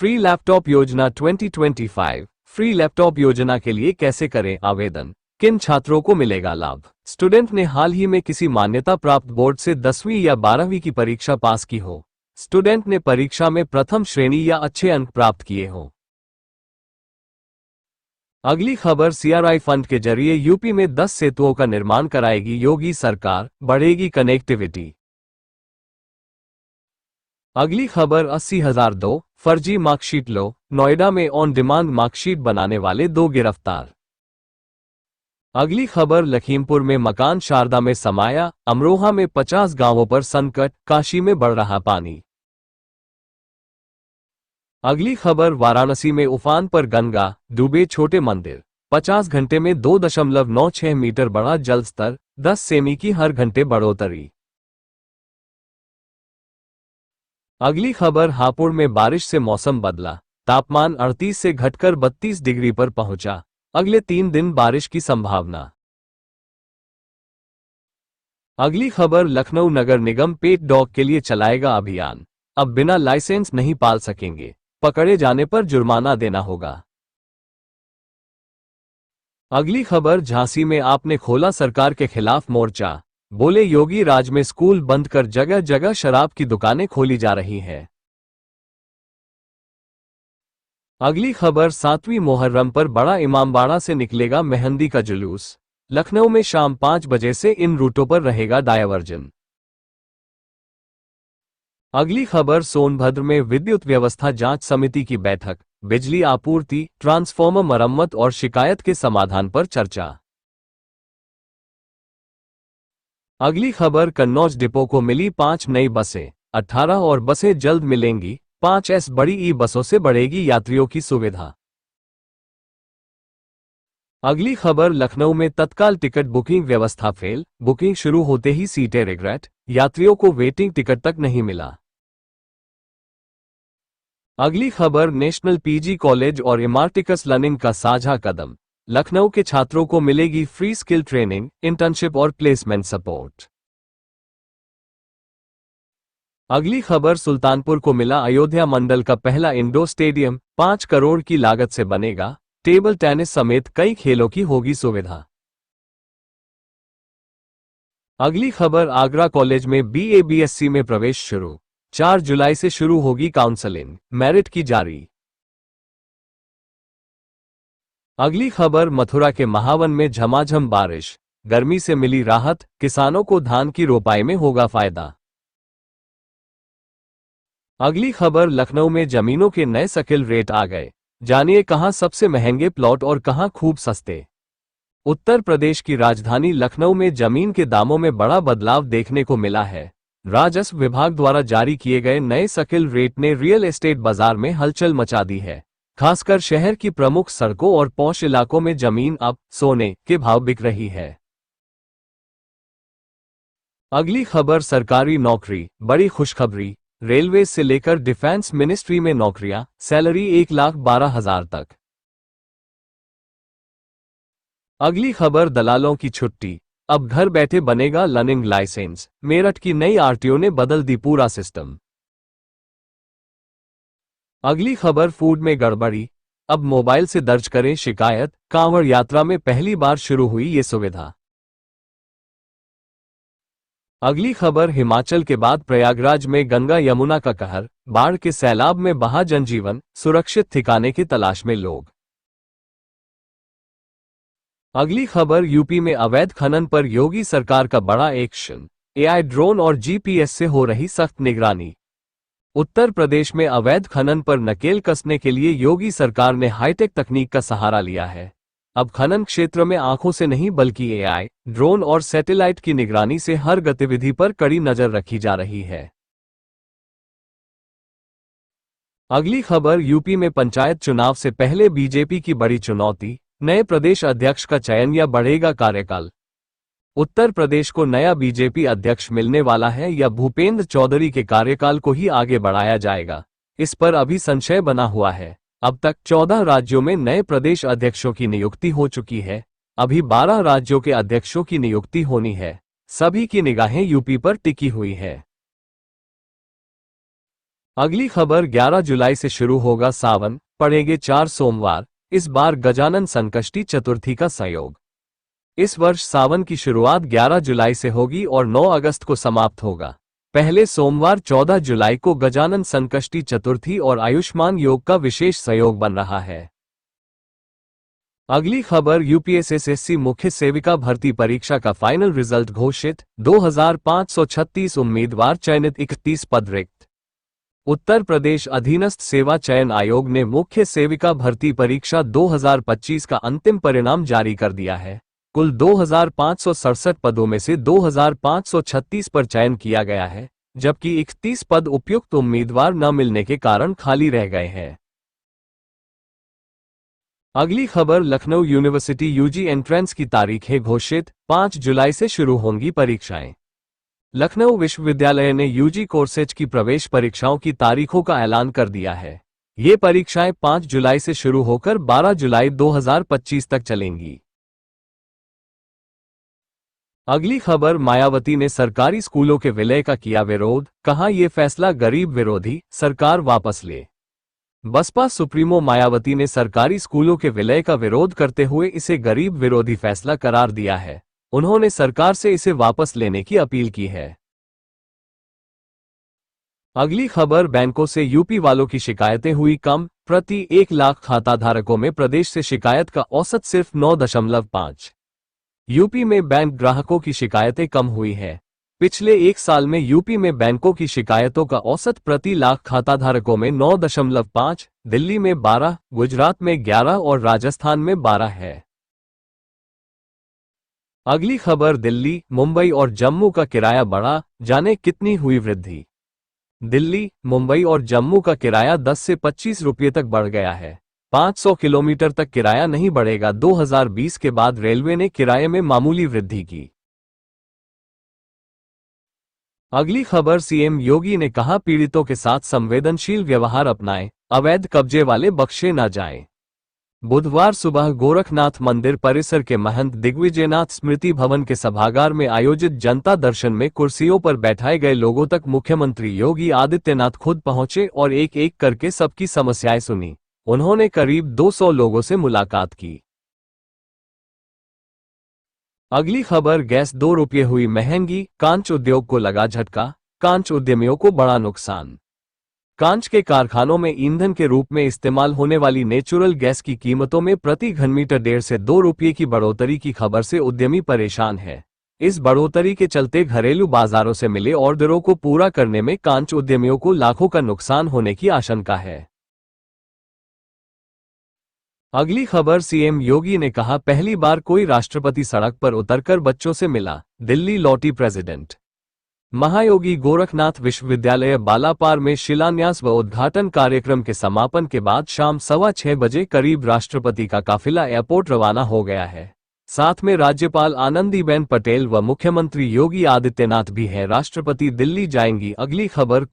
Free laptop योजना 2025। Free laptop योजना के लिए कैसे करें आवेदन, किन छात्रों को मिलेगा लाभ। स्टूडेंट ने हाल ही में किसी मान्यता प्राप्त बोर्ड से 10वीं या 12वीं की परीक्षा पास की हो, स्टूडेंट ने परीक्षा में प्रथम श्रेणी या अच्छे अंक प्राप्त किए हो। अगली खबर, सीआरआई फंड के जरिए यूपी में 10 सेतुओं का निर्माण कराएगी योगी सरकार, बढ़ेगी कनेक्टिविटी। अगली खबर, 80,002 फर्जी मार्कशीट लो, नोएडा में ऑन डिमांड मार्कशीट बनाने वाले 2 गिरफ्तार। अगली खबर, लखीमपुर में मकान शारदा में समाया, अमरोहा में 50 गांवों पर संकट, काशी में बढ़ रहा पानी। अगली खबर, वाराणसी में उफान पर गंगा, डूबे छोटे मंदिर, 50 घंटे में 2.96 मीटर बढ़ा जल स्तर, 10 सेमी की हर घंटे बढ़ोतरी। अगली खबर, हापुड़ में बारिश से मौसम बदला, तापमान 38 से घटकर 32 डिग्री पर पहुंचा, अगले 3 दिन बारिश की संभावना। अगली खबर, लखनऊ नगर निगम पेट डॉग के लिए चलाएगा अभियान, अब बिना लाइसेंस नहीं पाल सकेंगे, पकड़े जाने पर जुर्माना देना होगा। अगली खबर, झांसी में आपने खोला सरकार के खिलाफ मोर्चा, बोले योगी राज में स्कूल बंद कर जगह जगह शराब की दुकानें खोली जा रही हैं। अगली खबर, 7वीं मुहर्रम पर बड़ा इमामबाड़ा से निकलेगा मेहंदी का जुलूस, लखनऊ में शाम 5 बजे से इन रूटों पर रहेगा डायवर्जन। अगली खबर, सोनभद्र में विद्युत व्यवस्था जांच समिति की बैठक, बिजली आपूर्ति, ट्रांसफार्मर मरम्मत और शिकायत के समाधान पर चर्चा। अगली खबर, कन्नौज डिपो को मिली 5 नई बसें, 18 और बसें जल्द मिलेंगी, 5S बड़ी ई बसों से बढ़ेगी यात्रियों की सुविधा। अगली खबर, लखनऊ में तत्काल टिकट बुकिंग व्यवस्था फेल, बुकिंग शुरू होते ही सीटें रिग्रेट, यात्रियों को वेटिंग टिकट तक नहीं मिला। अगली खबर, नेशनल पीजी कॉलेज और इमार्टिकस लर्निंग का साझा कदम, लखनऊ के छात्रों को मिलेगी फ्री स्किल ट्रेनिंग, इंटर्नशिप और प्लेसमेंट सपोर्ट। अगली खबर, सुल्तानपुर को मिला अयोध्या मंडल का पहला इंडोर स्टेडियम, 5 करोड़ की लागत से बनेगा, टेबल टेनिस समेत कई खेलों की होगी सुविधा। अगली खबर, आगरा कॉलेज में बीए बीएससी में प्रवेश शुरू, 4 जुलाई से शुरू होगी काउंसलिंग, मेरिट की जारी। अगली खबर, मथुरा के महावन में झमाझम बारिश, गर्मी से मिली राहत, किसानों को धान की रोपाई में होगा फायदा। अगली खबर, लखनऊ में जमीनों के नए स्किल रेट आ गए, जानिए कहां सबसे महंगे प्लॉट और कहां खूब सस्ते। उत्तर प्रदेश की राजधानी लखनऊ में जमीन के दामों में बड़ा बदलाव देखने को मिला है। राजस्व विभाग द्वारा जारी किए गए नए स्किल रेट ने रियल एस्टेट बाजार में हलचल मचा दी है। खासकर शहर की प्रमुख सड़कों और पॉश इलाकों में जमीन अब सोने के भाव बिक रही है। अगली खबर, सरकारी नौकरी, बड़ी खुशखबरी, रेलवे से लेकर डिफेंस मिनिस्ट्री में नौकरियां, सैलरी 1,12,000 तक। अगली खबर, दलालों की छुट्टी, अब घर बैठे बनेगा लर्निंग लाइसेंस, मेरठ की नई आरटीओ ने बदल दी पूरा सिस्टम। अगली खबर, फूड में गड़बड़ी, अब मोबाइल से दर्ज करें शिकायत, कांवड़ यात्रा में पहली बार शुरू हुई ये सुविधा। अगली खबर, हिमाचल के बाद प्रयागराज में गंगा यमुना का कहर, बाढ़ के सैलाब में बहा जनजीवन, सुरक्षित ठिकाने की तलाश में लोग। अगली खबर, यूपी में अवैध खनन पर योगी सरकार का बड़ा एक्शन, एआई ड्रोन और जीपीएस से हो रही सख्त निगरानी। उत्तर प्रदेश में अवैध खनन पर नकेल कसने के लिए योगी सरकार ने हाईटेक तकनीक का सहारा लिया है। अब खनन क्षेत्र में आंखों से नहीं बल्कि एआई, ड्रोन और सैटेलाइट की निगरानी से हर गतिविधि पर कड़ी नजर रखी जा रही है। अगली खबर, यूपी में पंचायत चुनाव से पहले बीजेपी की बड़ी चुनौती, नए प्रदेश अध्यक्ष का चयन या बढ़ेगा कार्यकाल। उत्तर प्रदेश को नया बीजेपी अध्यक्ष मिलने वाला है या भूपेंद्र चौधरी के कार्यकाल को ही आगे बढ़ाया जाएगा, इस पर अभी संशय बना हुआ है। अब तक 14 राज्यों में नए प्रदेश अध्यक्षों की नियुक्ति हो चुकी है, अभी 12 राज्यों के अध्यक्षों की नियुक्ति होनी है। सभी की निगाहें यूपी पर टिकी हुई है। अगली खबर 11 जुलाई से शुरू होगा सावन, पड़ेंगे 4 सोमवार, इस बार गजानन संकष्टी चतुर्थी का संयोग। इस वर्ष सावन की शुरुआत 11 जुलाई से होगी और 9 अगस्त को समाप्त होगा। पहले सोमवार 14 जुलाई को गजानन संकष्टी चतुर्थी और आयुष्मान योग का विशेष संयोग बन रहा है। अगली खबर यूपीएसएससी मुख्य सेविका भर्ती परीक्षा का फाइनल रिजल्ट घोषित, 2536 उम्मीदवार चयनित, 31 पद रिक्त। उत्तर प्रदेश अधीनस्थ सेवा चयन आयोग ने मुख्य सेविका भर्ती परीक्षा 2025 का अंतिम परिणाम जारी कर दिया है। कुल 2567 पदों में से 2536 पर चयन किया गया है, जबकि 31 पद उपयुक्त उम्मीदवार न मिलने के कारण खाली रह गए हैं। अगली खबर लखनऊ यूनिवर्सिटी यूजी एंट्रेंस की तारीखें घोषित, 5 जुलाई से शुरू होंगी परीक्षाएं। लखनऊ विश्वविद्यालय ने यूजी कोर्सेज की प्रवेश परीक्षाओं की तारीखों का ऐलान कर दिया है। ये परीक्षाएं 5 जुलाई से शुरू होकर 12 जुलाई 2025 तक चलेंगी। अगली खबर मायावती ने सरकारी स्कूलों के विलय का किया विरोध, कहा यह फैसला गरीब विरोधी, सरकार वापस ले। बसपा सुप्रीमो मायावती ने सरकारी स्कूलों के विलय का विरोध करते हुए इसे गरीब विरोधी फैसला करार दिया है। उन्होंने सरकार से इसे वापस लेने की अपील की है। अगली खबर बैंकों से यूपी वालों की शिकायतें हुई कम, प्रति 1 लाख खाताधारकों में प्रदेश से शिकायत का औसत सिर्फ 9.5। यूपी में बैंक ग्राहकों की शिकायतें कम हुई है। पिछले 1 साल में यूपी में बैंकों की शिकायतों का औसत प्रति लाख खाताधारकों में 9.5, दिल्ली में 12, गुजरात में 11 और राजस्थान में 12 है। अगली खबर दिल्ली, मुंबई और जम्मू का किराया बढ़ा, जाने कितनी हुई वृद्धि। दिल्ली, मुंबई और जम्मू का किराया 10 से 25 रुपये तक बढ़ गया है। 500 किलोमीटर तक किराया नहीं बढ़ेगा। 2020 के बाद रेलवे ने किराए में मामूली वृद्धि की। अगली खबर सीएम योगी ने कहा पीड़ितों के साथ संवेदनशील व्यवहार अपनाएं, अवैध कब्जे वाले बख्शे न जाएं। बुधवार सुबह गोरखनाथ मंदिर परिसर के महंत दिग्विजयनाथ स्मृति भवन के सभागार में आयोजित जनता दर्शन में कुर्सियों पर बैठाए गए लोगों तक मुख्यमंत्री योगी आदित्यनाथ खुद पहुंचे और एक एक करके सबकी समस्याएं सुनी। उन्होंने करीब 200 लोगों से मुलाकात की। अगली खबर गैस 2 रुपये हुई महंगी, कांच उद्योग को लगा झटका, कांच उद्यमियों को बड़ा नुकसान। कांच के कारखानों में ईंधन के रूप में इस्तेमाल होने वाली नेचुरल गैस की कीमतों में प्रति घनमीटर 1.5 से 2 रुपये की बढ़ोतरी की खबर से उद्यमी परेशान है। इस बढ़ोतरी के चलते घरेलू बाजारों से मिले ऑर्डरों को पूरा करने में कांच उद्यमियों को लाखों का नुकसान होने की आशंका है। अगली खबर सीएम योगी ने कहा पहली बार कोई राष्ट्रपति सड़क पर उतरकर बच्चों से मिला, दिल्ली लौटी प्रेसिडेंट। महायोगी गोरखनाथ विश्वविद्यालय बालापार में शिलान्यास व उद्घाटन कार्यक्रम के समापन के बाद शाम 6:15 बजे करीब राष्ट्रपति का काफिला एयरपोर्ट रवाना हो गया है। साथ में राज्यपाल आनंदीबेन पटेल व मुख्यमंत्री योगी आदित्यनाथ भी हैं। राष्ट्रपति दिल्ली जाएंगी। अगली खबर